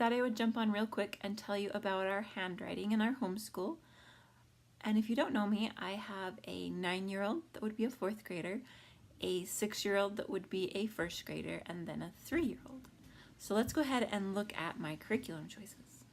thought I would jump on real quick and tell you about our handwriting in our homeschool. And if you don't know me, I have a 9-year-old that would be a 4th grader, a 6-year-old that would be a 1st grader, and then a 3-year-old. So let's go ahead and look at my curriculum choices.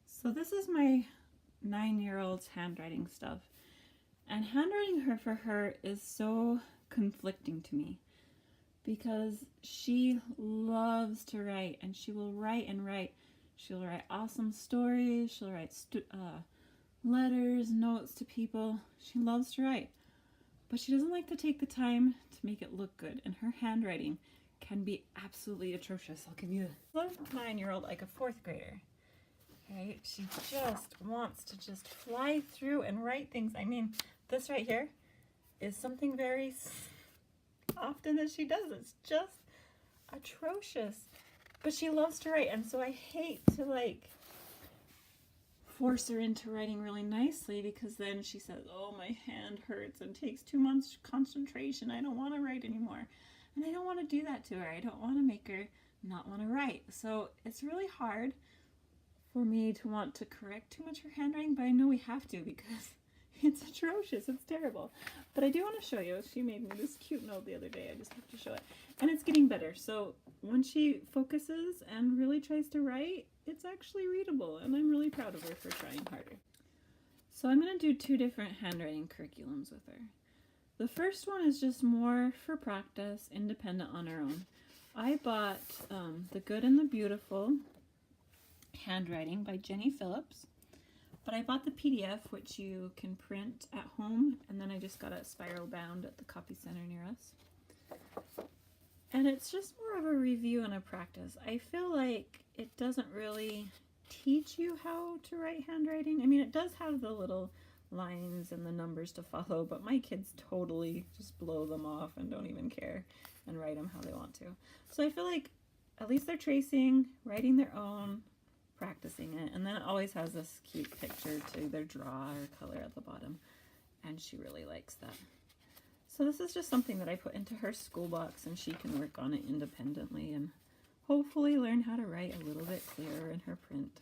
So this is my 9-year-old's handwriting stuff. And handwriting for her is so conflicting to me because she loves to write, and she will write and write. She'll write awesome stories, she'll write letters, notes to people. She loves to write, but she doesn't like to take the time to make it look good, and her handwriting can be absolutely atrocious. I'll give you a 9-year-old, like a 4th grader. Okay, she just wants to just fly through and write things. I mean, this right here is something very often that she does. It's just atrocious, but she loves to write, and so I hate to like force her into writing really nicely, because then she says, oh, my hand hurts and takes too much concentration, I don't want to write anymore. And I don't want to do that to her. I don't want to make her not want to write. So it's really hard for me to want to correct too much her handwriting, but I know we have to because it's atrocious. It's terrible. But I do want to show you. She made me this cute note the other day. I just have to show it. And it's getting better. So when she focuses and really tries to write, it's actually readable, and I'm really proud of her for trying harder. So I'm going to do 2 different handwriting curriculums with her. The first one is just more for practice, independent on her own. I bought The Good and the Beautiful Handwriting by Jenny Phillips, but I bought the PDF, which you can print at home, and then I just got it spiral bound at the copy center near us. And it's just more of a review and a practice. I feel like it doesn't really teach you how to write handwriting. I mean, it does have the little lines and the numbers to follow, but my kids totally just blow them off and don't even care and write them how they want to. So I feel like at least they're tracing, writing their own, practicing it, and then it always has this cute picture to either draw or color at the bottom, and she really likes that. So this is just something that I put into her school box, and she can work on it independently and hopefully learn how to write a little bit clearer in her print.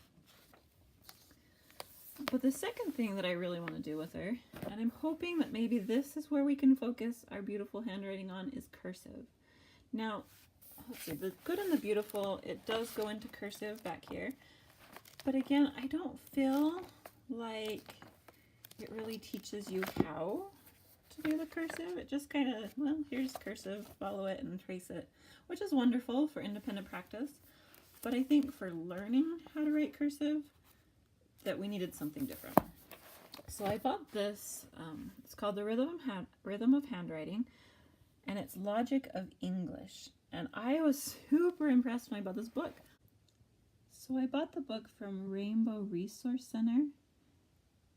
But the second thing that I really want to do with her, and I'm hoping that maybe this is where we can focus our beautiful handwriting on, is cursive. Now, let's see, The Good and the Beautiful, it does go into cursive back here, but again, I don't feel like it really teaches you how to do the cursive. It just kind of, well, here's cursive, follow it and trace it, which is wonderful for independent practice. But I think for learning how to write cursive, that we needed something different. So I bought this, it's called The Rhythm of Handwriting, and it's Logic of English. And I was super impressed when I bought this book. So I bought the book from Rainbow Resource Center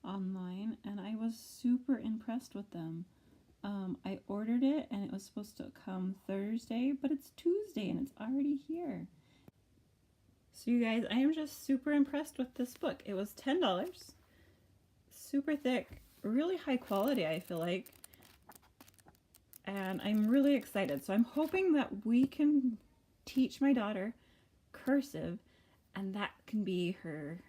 online, and I was super impressed with them. I ordered it, and it was supposed to come Thursday, but it's Tuesday, and it's already here. So you guys, I am just super impressed with this book. It was $10, super thick, really high quality, I feel like, and I'm really excited. So I'm hoping that we can teach my daughter cursive, and that can be her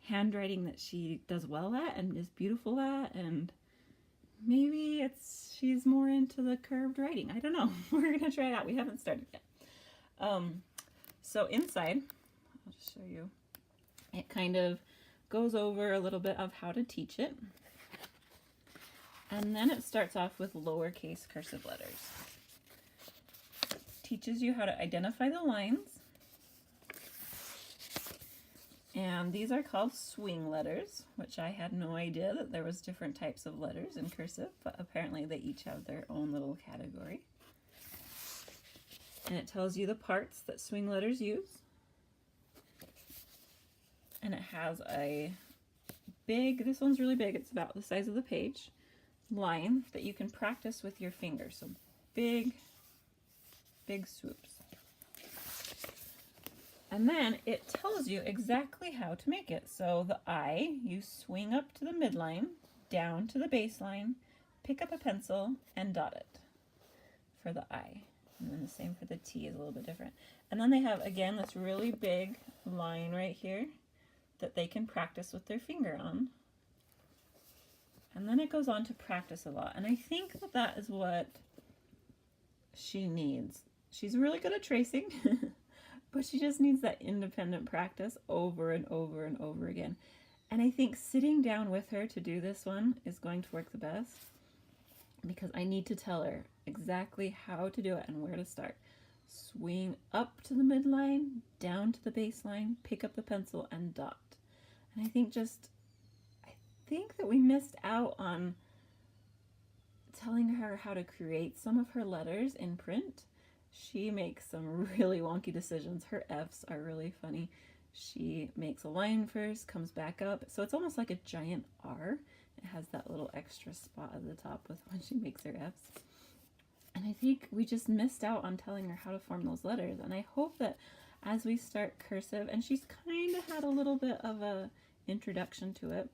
handwriting that she does well at and is beautiful at, and maybe she's more into the curved writing. I don't know. We're gonna try it out. We haven't started yet. So inside, I'll just show you, it kind of goes over a little bit of how to teach it. And then it starts off with lowercase cursive letters. Teaches you how to identify the lines. And these are called swing letters, which I had no idea that there was different types of letters in cursive, but apparently they each have their own little category. And it tells you the parts that swing letters use. And it has a big, this one's really big, it's about the size of the page, line that you can practice with your fingers. So big, big swoops. And then it tells you exactly how to make it. So the I, you swing up to the midline, down to the baseline, pick up a pencil, and dot it for the I. And then the same for the T is a little bit different. And then they have, again, this really big line right here that they can practice with their finger on. And then it goes on to practice a lot. And I think that that is what she needs. She's really good at tracing, but she just needs that independent practice over and over and over again. And I think sitting down with her to do this one is going to work the best, because I need to tell her exactly how to do it and where to start. Swing up to the midline, down to the baseline, pick up the pencil, and dot. And I think that we missed out on telling her how to create some of her letters in print. She makes some really wonky decisions. Her F's are really funny. She makes a line first, comes back up. So it's almost like a giant R. It has that little extra spot at the top with when she makes her F's. And I think we just missed out on telling her how to form those letters. And I hope that as we start cursive, and she's kind of had a little bit of a introduction to it,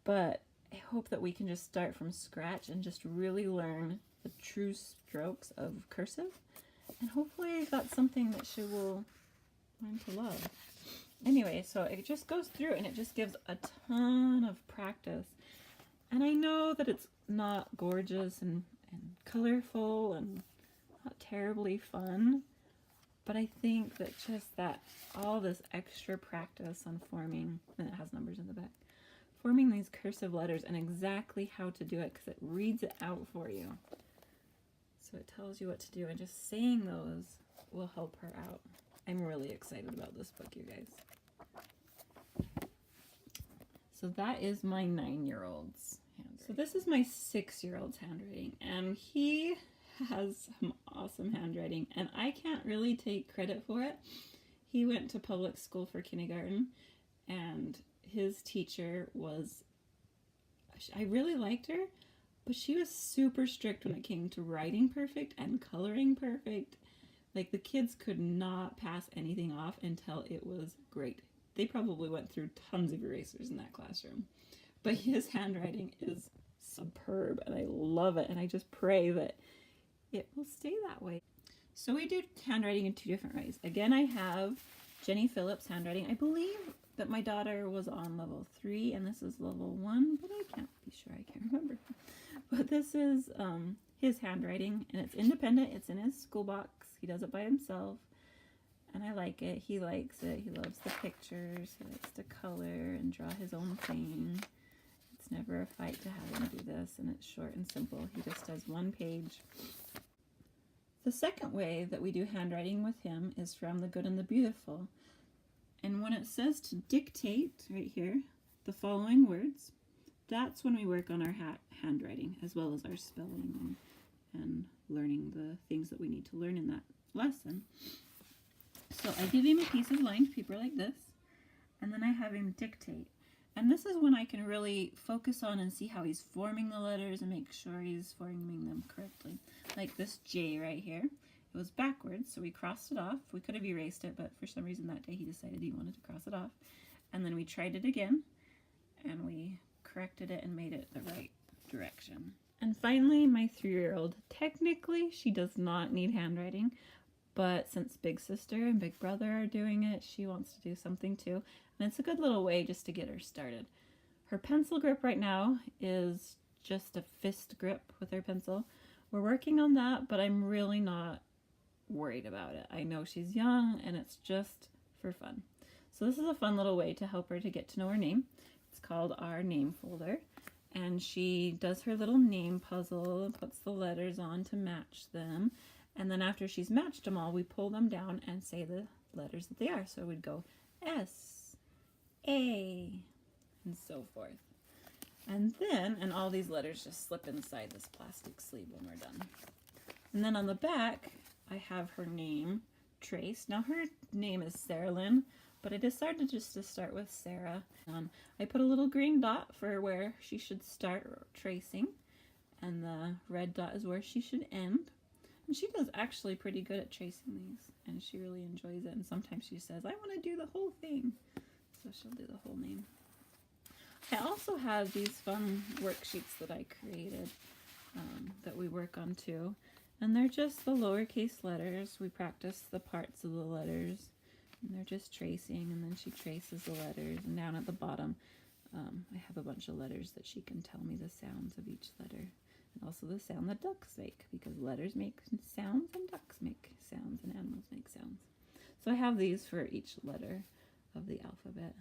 but I hope that we can just start from scratch and just really learn the true strokes of cursive. And hopefully that's something that she will learn to love. Anyway, so it just goes through and it just gives a ton of practice. And I know that it's not gorgeous and colorful and not terribly fun, but I think that just that all this extra practice on forming, and it has numbers in the back, forming these cursive letters and exactly how to do it, because it reads it out for you. So it tells you what to do, and just saying those will help her out. I'm really excited about this book, you guys. So that is my 9-year-old's handwriting. So this is my 6-year-old's handwriting, and he has some awesome handwriting, and I can't really take credit for it. He went to public school for kindergarten, and his teacher was, I really liked her, but she was super strict when it came to writing perfect and coloring perfect. Like, the kids could not pass anything off until it was great. They probably went through tons of erasers in that classroom. But his handwriting is superb, and I love it, and I just pray that it will stay that way. So we do handwriting in 2 different ways. Again, I have Jenny Phillips' handwriting. I believe that my daughter was on level 3, and this is level 1, but I can't be sure, I can't remember. But this is his handwriting, and it's independent. It's in his school box. He does it by himself, and I like it. He likes it. He loves the pictures. He likes to color and draw his own thing. It's never a fight to have him do this, and it's short and simple. He just does 1 page. The second way that we do handwriting with him is from The Good and the Beautiful. And when it says to dictate, right here, the following words, that's when we work on our handwriting, as well as our spelling and learning the things that we need to learn in that lesson. So I give him a piece of lined paper like this, and then I have him dictate. And this is when I can really focus on and see how he's forming the letters and make sure he's forming them correctly. Like this J right here. It was backwards, so we crossed it off. We could have erased it, but for some reason that day he decided he wanted to cross it off. And then we tried it again, and we corrected it and made it the right direction. And finally, my 3-year-old. Technically, she does not need handwriting, but since Big Sister and Big Brother are doing it, she wants to do something too. And it's a good little way just to get her started. Her pencil grip right now is just a fist grip with her pencil. We're working on that, but I'm really not worried about it. I know she's young, and it's just for fun. So this is a fun little way to help her to get to know her name. It's called our name folder, and she does her little name puzzle and puts the letters on to match them. And then after she's matched them all, we pull them down and say the letters that they are. So we'd go S, A, and so forth. And then, and all these letters just slip inside this plastic sleeve when we're done. And then on the back, I have her name traced. Now her name is Sarah Lynn, but I decided just to start with Sarah. I put a little green dot for where she should start tracing, and the red dot is where she should end. And she does actually pretty good at tracing these, and she really enjoys it. And sometimes she says, I want to do the whole thing. So she'll do the whole name. I also have these fun worksheets that I created that we work on too. And they're just the lowercase letters. We practice the parts of the letters. And they're just tracing, and then she traces the letters. And down at the bottom, I have a bunch of letters that she can tell me the sounds of each letter. And also the sound that ducks make, because letters make sounds and ducks make sounds and animals make sounds. So I have these for each letter of the alphabet.